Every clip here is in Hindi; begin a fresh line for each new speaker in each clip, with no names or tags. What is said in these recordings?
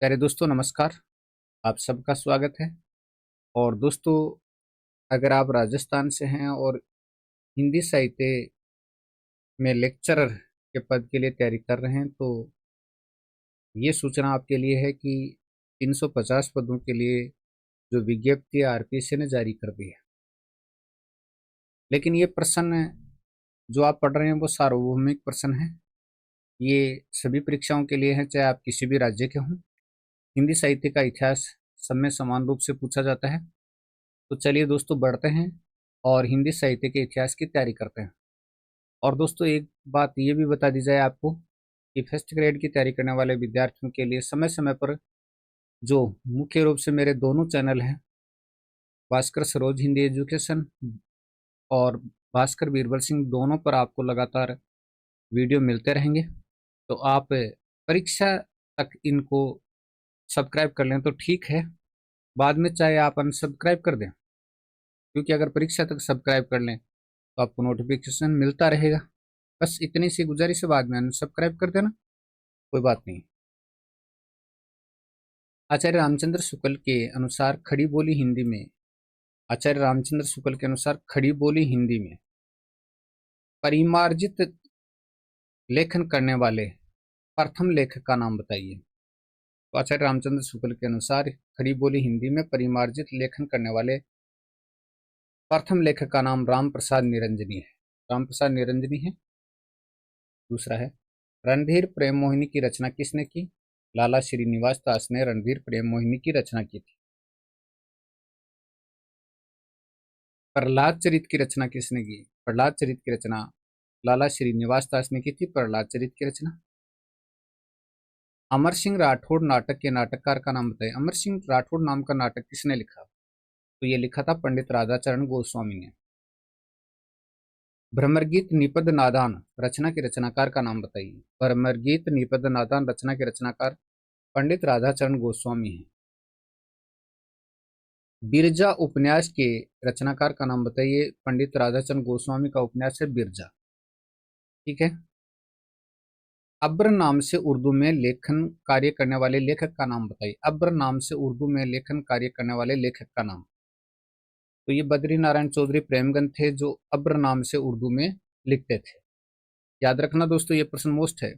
प्यारे दोस्तों नमस्कार। आप सबका स्वागत है। और दोस्तों, अगर आप राजस्थान से हैं और हिंदी साहित्य में लेक्चरर के पद के लिए तैयारी कर रहे हैं तो ये सूचना आपके लिए है कि 350 पदों के लिए जो विज्ञप्ति आरपीएससी ने जारी कर दी है। लेकिन ये प्रश्न जो आप पढ़ रहे हैं वो सार्वभौमिक प्रश्न है। ये सभी परीक्षाओं के लिए है, चाहे आप किसी भी राज्य के हों। हिंदी साहित्य का इतिहास सब में समान रूप से पूछा जाता है। तो चलिए दोस्तों, बढ़ते हैं और हिंदी साहित्य के इतिहास की तैयारी करते हैं। और दोस्तों, एक बात ये भी बता दी जाए आपको कि फर्स्ट ग्रेड की तैयारी करने वाले विद्यार्थियों के लिए समय समय पर जो मुख्य रूप से मेरे दोनों चैनल हैं, भास्कर सरोज हिंदी एजुकेशन और भास्कर बीरबल सिंह, दोनों पर आपको लगातार वीडियो मिलते रहेंगे। तो आप परीक्षा तक इनको सब्सक्राइब कर लें तो ठीक है, बाद में चाहे आप अनसब्सक्राइब कर दें, क्योंकि अगर परीक्षा तक सब्सक्राइब कर लें तो आपको नोटिफिकेशन मिलता रहेगा। बस इतनी सी गुजारिश है, बाद में अनसब्सक्राइब कर देना, कोई बात नहीं। आचार्य रामचंद्र शुक्ल के अनुसार खड़ी बोली हिंदी में आचार्य रामचंद्र शुक्ल के अनुसार खड़ी बोली हिंदी में परिमार्जित लेखन करने वाले प्रथम लेखक का नाम बताइए। तो आचार्य रामचंद्र शुक्ल के अनुसार खड़ी बोली हिंदी में परिमार्जित लेखन करने वाले प्रथम लेखक का नाम राम प्रसाद निरंजनी है। राम प्रसाद निरंजनी है। दूसरा है, रणधीर प्रेम मोहिनी की रचना किसने की? लाला श्रीनिवास दास ने रणधीर प्रेम मोहिनी की रचना की थी। प्रहलाद चरित की रचना किसने की? प्रहलाद चरित की रचना लाला श्रीनिवास दास ने की थी। प्रहलाद चरित की रचना। अमर सिंह राठौड़ नाटक के नाटककार का नाम बताइए। अमर सिंह राठौड़ नाम का नाटक किसने लिखा? तो ये लिखा था पंडित राधाचरण गोस्वामी ने। भ्रमरगीत निपद नादान रचना के रचनाकार का नाम बताइए। भ्रमरगीत निपद नादान रचना के रचनाकार पंडित राधाचरण गोस्वामी हैं। बिरजा उपन्यास के रचनाकार का नाम बताइए। पंडित राधाचरण गोस्वामी का उपन्यास है बिरजा। ठीक है। अब्र नाम से उर्दू में लेखन कार्य करने वाले लेखक का नाम बताइए। अब्र नाम से उर्दू में लेखन कार्य करने वाले लेखक का नाम। तो ये बद्री नारायण चौधरी प्रेमगंज थे जो अब्र नाम से उर्दू में लिखते थे। याद रखना दोस्तों, ये प्रश्न मोस्ट है।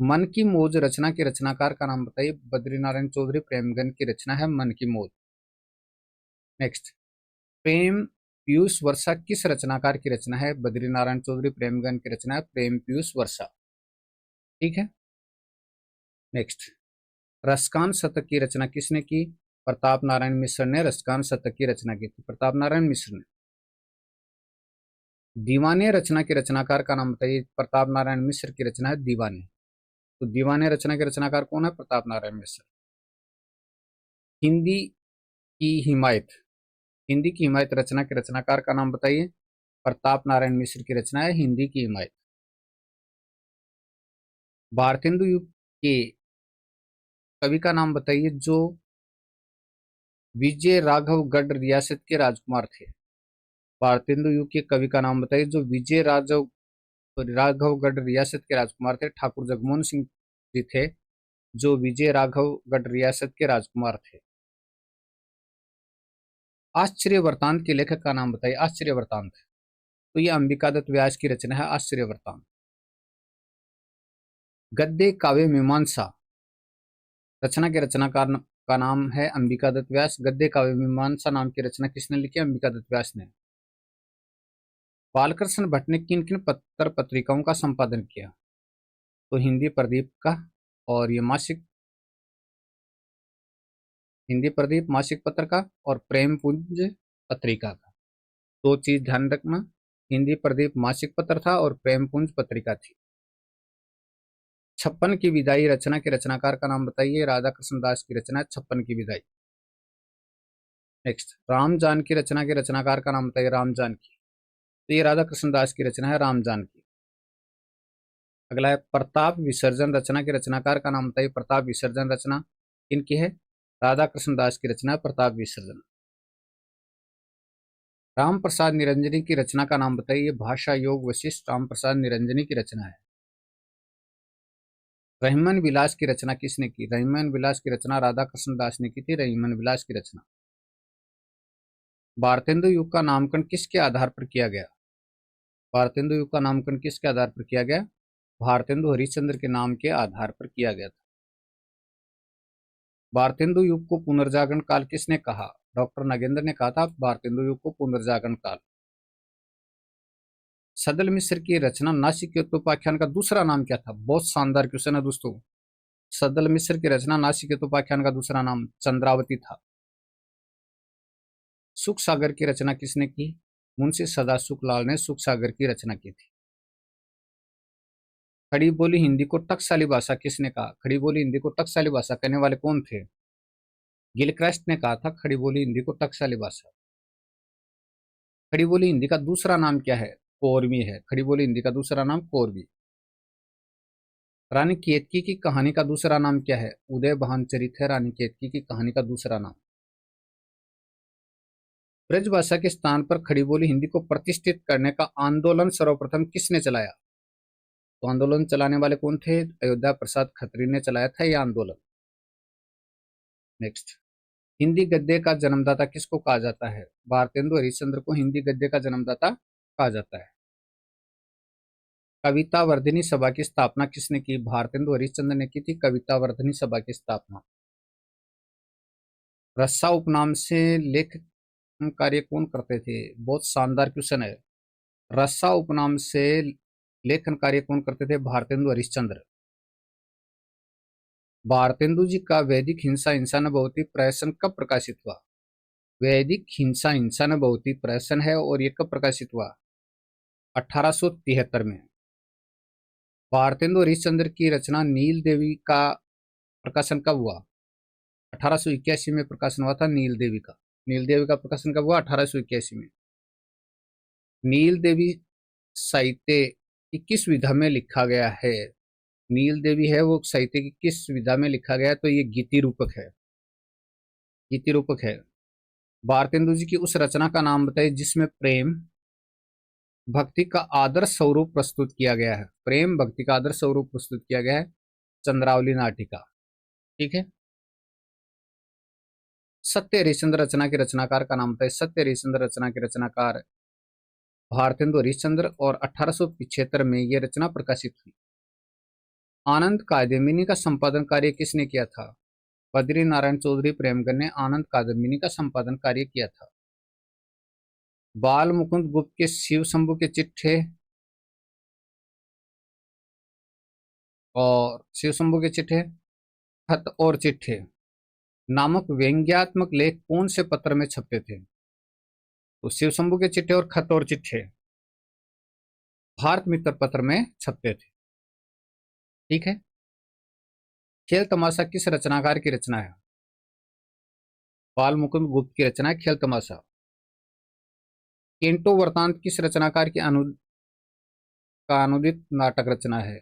मन की मौज रचना के रचनाकार का नाम बताइए। बद्री नारायण चौधरी प्रेमगंज की रचना है मन की मौज। नेक्स्ट, प्रेम पीयूष वर्षा किस रचनाकार की रचना है? बद्री नारायण चौधरी प्रेमगंज की रचना है प्रेम पीयूष वर्षा। ठीक है। नेक्स्ट, रसकान शतक की रचना किसने की? प्रताप नारायण मिश्र ने रसकान शतक की रचना की थी। प्रताप नारायण मिश्र ने। दीवाने रचना के रचनाकार का नाम बताइए। प्रताप नारायण मिश्र की रचना है दीवाने। तो दीवाने रचना के रचनाकार कौन है? प्रताप नारायण मिश्र। हिंदी की हिमायत हिंदी की हिमायत रचना के रचनाकार का नाम बताइए। प्रताप नारायण मिश्र की रचना है हिंदी की हिमायत। भारतेंदु युग के कवि का नाम बताइए जो विजय राघवगढ़ रियासत के राजकुमार थे। भारतेंदु युग के कवि का नाम बताइए जो विजय राघवगढ़ रियासत के राजकुमार थे। ठाकुर जगमोहन सिंह जी थे जो विजय राघवगढ़ रियासत के राजकुमार थे। आश्चर्य वृतांत के लेखक का नाम बताइए। आश्चर्य वृतांत, तो ये अंबिका दत्त व्यास की रचना है आश्चर्य वृतांत। गद्य काव्य मीमांसा रचना के रचनाकार का नाम है अंबिका दत्त व्यास। गद्य काव्य मीमांसा नाम की रचना किसने लिखी? अंबिका दत्त व्यास ने। बालकृष्ण भट्ट ने किन किन पत्र पत्रिकाओं का संपादन किया? तो हिंदी प्रदीप का और ये मासिक हिंदी प्रदीप मासिक पत्र का और प्रेम पुंज पत्रिका का। दो चीज ध्यान रखना, हिंदी प्रदीप मासिक पत्र था और प्रेम पुंज पत्रिका थी। छप्पन की विदाई रचना के रचनाकार का नाम बताइए। राधा कृष्ण दास की रचना है छप्पन की विदाई। नेक्स्ट, राम जानकी रचना के रचनाकार का नाम बताइए। राम जानकी, तो ये राधा कृष्ण दास की रचना है राम जानकी। अगला है प्रताप विसर्जन रचना के रचनाकार का नाम बताइए। प्रताप विसर्जन रचना इनकी है राधा कृष्ण दास की रचना है प्रताप विसर्जन। राम प्रसाद निरंजनी की रचना का नाम बताइए। भाषा योग वशिष्ठ राम प्रसाद निरंजनी की रचना है। रहीमन विलास की रचना किसने की? रहीमन विलास की रचना राधा कृष्ण दास ने की थी, रहीमन विलास की रचना। भारतेंदु युग का नामकरण किसके आधार पर किया गया? भारतेंदु युग का नामकरण किसके आधार पर किया गया? भारतेंदु हरिश्चंद्र के नाम के आधार पर किया गया था। भारतेंदु युग को पुनर्जागरण काल किसने कहा? डॉक्टर नागेंद्र ने कहा था भारतेंदु युग को पुनर्जागरण काल। सदल मिश्र की रचना नासिकेतोपाख्यान का दूसरा नाम क्या था? बहुत शानदार क्वेश्चन है दोस्तों। सदल मिश्र की रचना नासिकेतोपाख्यान का दूसरा नाम चंद्रावती था। सुख सागर की रचना किसने की? मुंशी सदासुख लाल ने सुख सागर की रचना की थी। खड़ी बोली हिंदी को टकसाली भाषा किसने कहा? खड़ी बोली हिंदी को टकसाली भाषा कहने वाले कौन थे? गिलक्रास्ट ने कहा था खड़ी बोली हिंदी को टकसाली भाषा। खड़ी बोली हिंदी का दूसरा नाम क्या है? कोरवी है। खड़ी बोली हिंदी का दूसरा नाम कोरवी। रानी केतकी की कहानी का दूसरा नाम क्या है? उदय भानचरित है रानी केतकी की कहानी का दूसरा नाम। ब्रजभाषा के स्थान पर खड़ी बोली हिंदी को प्रतिष्ठित करने का आंदोलन सर्वप्रथम किसने चलाया? तो आंदोलन चलाने वाले कौन थे? अयोध्या प्रसाद खत्री ने चलाया था यह आंदोलन। नेक्स्ट, हिंदी गद्य का जन्मदाता किसको कहा जाता है? भारतेंदु हरिश्चंद्र को हिंदी गद्य का जन्मदाता कहा जाता है। कविता वर्धिनी सभा की स्थापना किसने की? भारतेंदु हरिश्चंद्र ने की थी कविता वर्धिनी सभा की स्थापना। रस्सा उपनाम से लेख कार्य कौन करते थे? बहुत शानदार क्वेश्चन है। रस्सा उपनाम से लेखन कार्य कौन करते थे? भारतेंदु हरिश्चंद्र। भारतेंदु जी का वैदिक हिंसा हिंसा न बहुती प्रहसन कब प्रकाशित हुआ? वैदिक हिंसा हिंसा न बहुती प्रहसन है और ये कब प्रकाशित हुआ? 1873 में। भारतेंदु हरिश्चंद्र की रचना नील देवी का प्रकाशन कब हुआ? 1881 में प्रकाशन हुआ था नील देवी का। नील देवी का प्रकाशन कब हुआ? 1881 में। नील देवी साहित्य की किस विधा में लिखा गया है? नील देवी है वो साहित्य की किस विधा में लिखा गया है? तो ये गीति रूपक है। गीति रूपक है। भारतेंदु जी की उस रचना का नाम बताइए जिसमें प्रेम भक्ति का आदर्श स्वरूप प्रस्तुत किया गया है। प्रेम भक्ति का आदर्श स्वरूप प्रस्तुत किया गया है। चंद्रावली नाटिका। ठीक है। सत्य हरिश्चंद्र रचना के रचनाकार का नाम बताइए। सत्य हरिश्चंद्र रचना के रचनाकार भारतेंदु हरिश्चंद्र और 1875 में यह रचना प्रकाशित हुई। आनंद कादम्बिनी का संपादन कार्य किसने किया था? बद्री नारायण चौधरी प्रेमगन ने आनंद कादम्बिनी का संपादन कार्य किया था। बाल मुकुंद गुप्त के शिव शंभु के चिट्ठे और शिव शंभु के चिट्ठे खत और चिट्ठे नामक व्यंग्यात्मक लेख कौन से पत्र में छपते थे? तो शिव शंभु के चिट्ठे और खत और चिट्ठे भारत मित्र पत्र में छपते थे। ठीक है। खेल तमाशा किस रचनाकार की रचना है? बाल मुकुंद गुप्त की रचना है खेल तमाशा। केंटो वृत्तांत किस रचनाकार की अनुदित नाटक रचना है?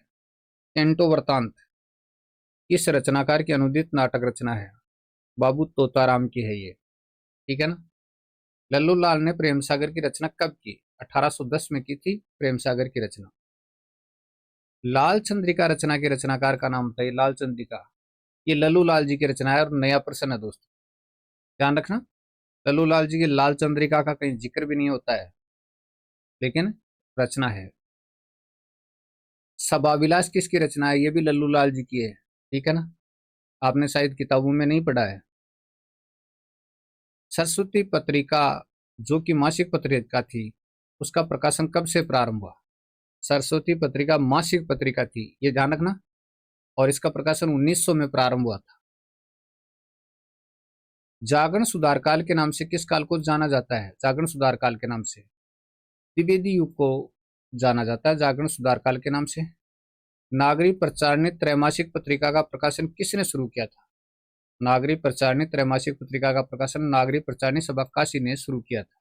केंटो वृत्तांत किस रचनाकार की अनुदित नाटक रचना है? बाबू तोताराम की है ये। ठीक है ना। लल्लू लाल ने प्रेम सागर की रचना कब की? 1810 में की थी प्रेम सागर की रचना। लाल चंद्रिका रचना के रचनाकार का नाम बताइए। लाल चंद्रिका ये लल्लू लाल जी की रचना है और नया प्रश्न है दोस्तों, ध्यान रखना। लल्लू लाल जी की लाल चंद्रिका का कहीं जिक्र भी नहीं होता है लेकिन रचना है। सभाविलास किसकी रचना है? ये भी लल्लू लाल जी की है। ठीक है ना। आपने शायद किताबों में नहीं पढ़ा है। सरस्वती पत्रिका जो कि मासिक पत्रिका थी उसका प्रकाशन कब से प्रारंभ हुआ? सरस्वती पत्रिका मासिक पत्रिका थी, ये ध्यान रखना। और इसका प्रकाशन 1900 में प्रारंभ हुआ था। जागरण सुधार काल के नाम से किस काल को जाना जाता है? जागरण सुधार काल के नाम से द्विवेदी युग को जाना जाता है जागरण सुधार काल के नाम से। नागरिक प्रचारणी त्रैमासिक पत्रिका का प्रकाशन किसने शुरू किया था? नागरिक प्रचारणी त्रैमासिक पत्रिका का प्रकाशन नागरिक प्रचारणी सभा काशी ने शुरू किया था।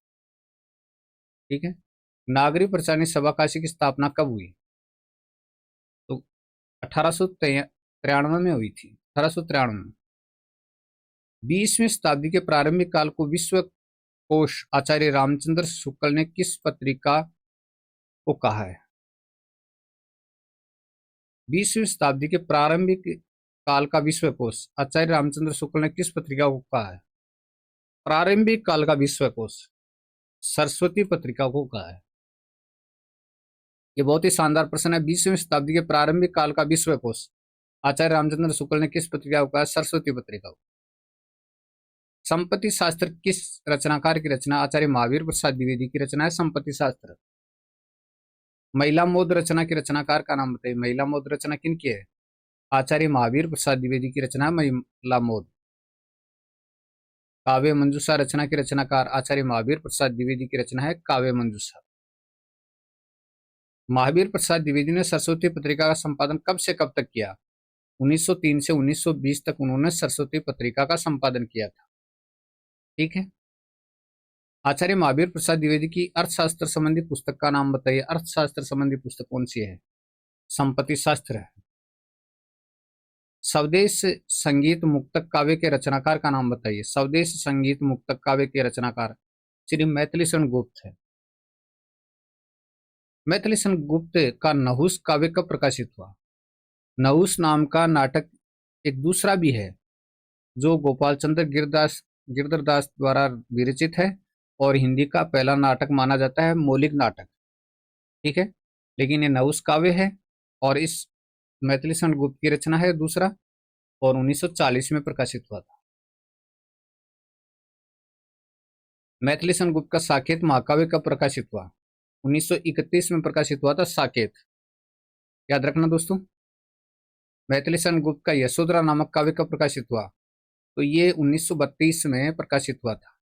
ठीक है। नागरिक प्रचारणी सभा काशी की स्थापना कब हुई? तो 1893 में हुई थी। 1893। 20वीं शताब्दी के प्रारंभिक काल को विश्व कोश आचार्य रामचंद्र शुक्ल ने किस पत्रिका को कहा है? 20वीं शताब्दी के प्रारंभिक काल का विश्वकोश आचार्य रामचंद्र शुक्ल ने किस पत्रिका को कहा है? प्रारंभिक काल का विश्वकोश सरस्वती पत्रिका को कहा है। ये बहुत ही शानदार प्रश्न है। 20वीं शताब्दी के प्रारंभिक काल का विश्वकोश आचार्य रामचंद्र शुक्ल ने किस पत्रिका को कहा? सरस्वती पत्रिका को। संपत्ति शास्त्र किस रचनाकार की रचना? आचार्य महावीर प्रसाद द्विवेदी की रचना है संपत्ति शास्त्र। महिला मोद रचना के रचनाकार का नाम बताइए। महिला मोद रचना किनकी है? आचार्य महावीर प्रसाद द्विवेदी की रचना है महिला मोद। काव्य मंजूषा रचना के रचनाकार आचार्य महावीर प्रसाद द्विवेदी की रचना है काव्य मंजूषा। महावीर प्रसाद द्विवेदी ने सरस्वती पत्रिका का संपादन कब से कब तक किया? 1903 से 1920 तक उन्होंने सरस्वती पत्रिका का संपादन किया था। ठीक है। आचार्य महावीर प्रसाद द्विवेदी की अर्थशास्त्र संबंधी पुस्तक का नाम बताइए। अर्थशास्त्र संबंधी पुस्तक कौन सी है? संपत्ति शास्त्र है। स्वदेश संगीत मुक्तक काव्य के रचनाकार का नाम बताइए। स्वदेश संगीत मुक्तक काव्य के रचनाकार श्री मैथिलीशरण गुप्त है। मैथिलीशरण गुप्त का नहुस काव्य कब प्रकाशित हुआ? नहुस नाम का नाटक एक दूसरा भी है जो गोपाल चंद्र गिरधरदास द्वारा विरचित है और हिंदी का पहला नाटक माना जाता है, मौलिक नाटक। ठीक है, लेकिन ये नहुस काव्य है और इस मैथिलीशरण गुप्त की रचना है दूसरा, और 1940 में प्रकाशित हुआ था। मैथिलीशरण गुप्त का साकेत महाकाव्य कब प्रकाशित हुआ? 1931 में प्रकाशित हुआ था साकेत। याद रखना दोस्तों। मैथिलीशरण गुप्त का यशोधरा नामक काव्य कब प्रकाशित हुआ? तो ये 1932 में प्रकाशित हुआ था।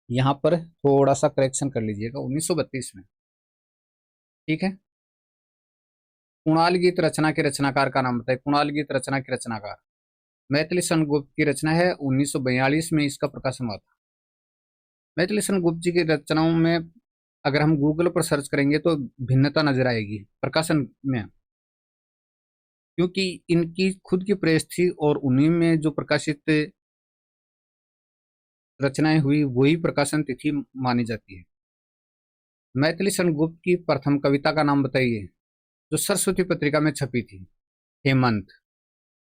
यहां पर थोड़ा सा करेक्शन कर लीजिएगा, 1932 में। ठीक है। कुणाल गीत रचना के रचनाकार का नाम बताइए। कुणाल गीत रचना के रचनाकार मैथिलीशरण गुप्त की रचना है। 1942 में इसका प्रकाशन हुआ था। मैथिलीशरण गुप्त जी की रचनाओं में अगर हम गूगल पर सर्च करेंगे तो भिन्नता नजर आएगी प्रकाशन में, क्योंकि इनकी खुद की प्रेस थी और उन्हीं में जो प्रकाशित रचनाएं हुई वही प्रकाशन तिथि मानी जाती है। मैथिलीशरण गुप्त की प्रथम कविता का नाम बताइए जो सरस्वती पत्रिका में छपी थी। हेमंत।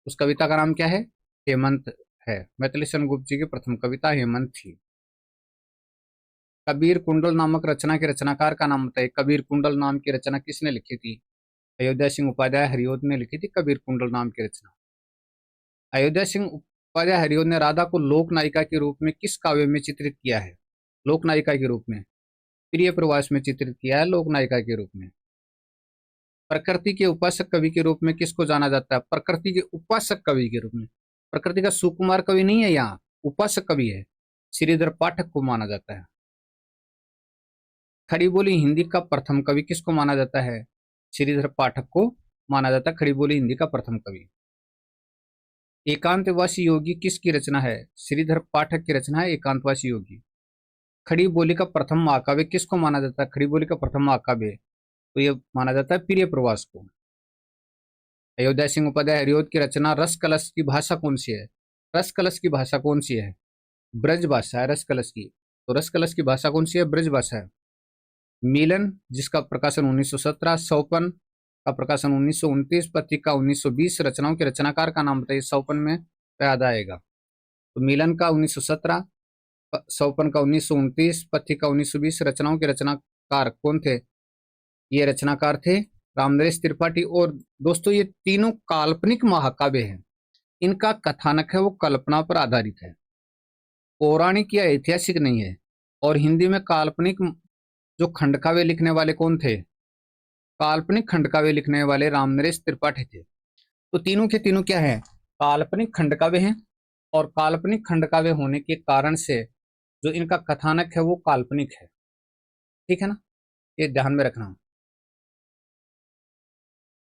उस कविता का नाम क्या है? हेमंत है। मैथिलीशरण गुप्त जी की प्रथम कविता हेमंत थी। कबीर कुंडल नामक रचना के रचनाकार का नाम बताइए। कबीर कुंडल नाम की रचना किसने लिखी थी? अयोध्या सिंह उपाध्याय हरिओद ने लिखी थी कबीर कुंडल नाम की रचना। अयोध्या सिंह उपाध्याय हरिओद ने राधा को लोक नायिका के रूप में किस काव्य में चित्रित किया है? लोक नायिका के रूप में प्रिय प्रवास में चित्रित किया है, लोक नायिका के रूप में। प्रकृति के उपासक कवि के रूप में किसको जाना जाता है? प्रकृति के उपासक कवि के रूप में। प्रकृति का सुकुमार कवि नहीं है, यहाँ उपासक कवि है, श्रीधर पाठक को माना जाता है। खड़ी बोली हिंदी का प्रथम कवि किसको माना जाता है? श्रीधर पाठक को माना जाता है खड़ी बोली हिंदी का प्रथम कवि। एकांतवासी योगी किसकी रचना है? श्रीधर पाठक की रचना है एकांतवासी योगी। खड़ी बोली का प्रथम महाकाव्य किसको माना जाता है? खड़ी बोली का प्रथम महाकाव्य तो ये माना जाता है प्रिय प्रवास को। अयोध्या सिंह उपाध्याय हरिओद की रचना रस कलश की भाषा कौन सी है? रस कलश की भाषा कौन सी है? ब्रज भाषा है रस कलश की। तो रस कलश की भाषा कौन सी है? ब्रज भाषा है। मिलन जिसका प्रकाशन 1917, सौपन का प्रकाशन 1929, पत्रिका 1920। रचनाओं के रचनाकार का नाम बताइए। सौपन में याद आएगा तो मिलन का 1917, सौपन का 1929, पत्रिका 1920। रचनाओं के रचनाकार कौन थे? ये रचनाकार थे रामनरेश त्रिपाठी। और दोस्तों ये तीनों काल्पनिक महाकाव्य हैं। इनका कथानक है वो कल्पना पर आधारित है, पौराणिक या ऐतिहासिक नहीं है। और हिंदी में काल्पनिक जो खंडकाव्य लिखने वाले कौन थे? काल्पनिक खंडकाव्य लिखने वाले रामनरेश त्रिपाठी थे। तो तीनों के तीनों क्या है? काल्पनिक खंडकाव्य हैं। और काल्पनिक खंडकाव्य होने के कारण से जो इनका कथानक है वो काल्पनिक है। ठीक है ना, ये ध्यान में रखना।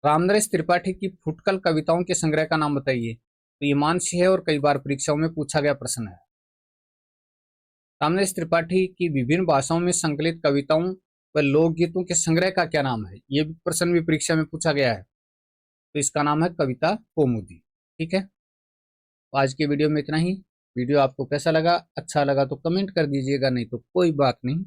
रामनरेश त्रिपाठी की फुटकल कविताओं के संग्रह का नाम बताइए। तो ये मानसी है और कई बार परीक्षाओं में पूछा गया प्रश्न है। रामनरेश त्रिपाठी की विभिन्न भाषाओं में संकलित कविताओं व लोकगीतों के संग्रह का क्या नाम है? ये प्रश्न भी परीक्षा में पूछा गया है। तो इसका नाम है कविता कौमुदी। ठीक है, तो आज की वीडियो में इतना ही। वीडियो आपको कैसा लगा? अच्छा लगा तो कमेंट कर दीजिएगा, नहीं तो कोई बात नहीं।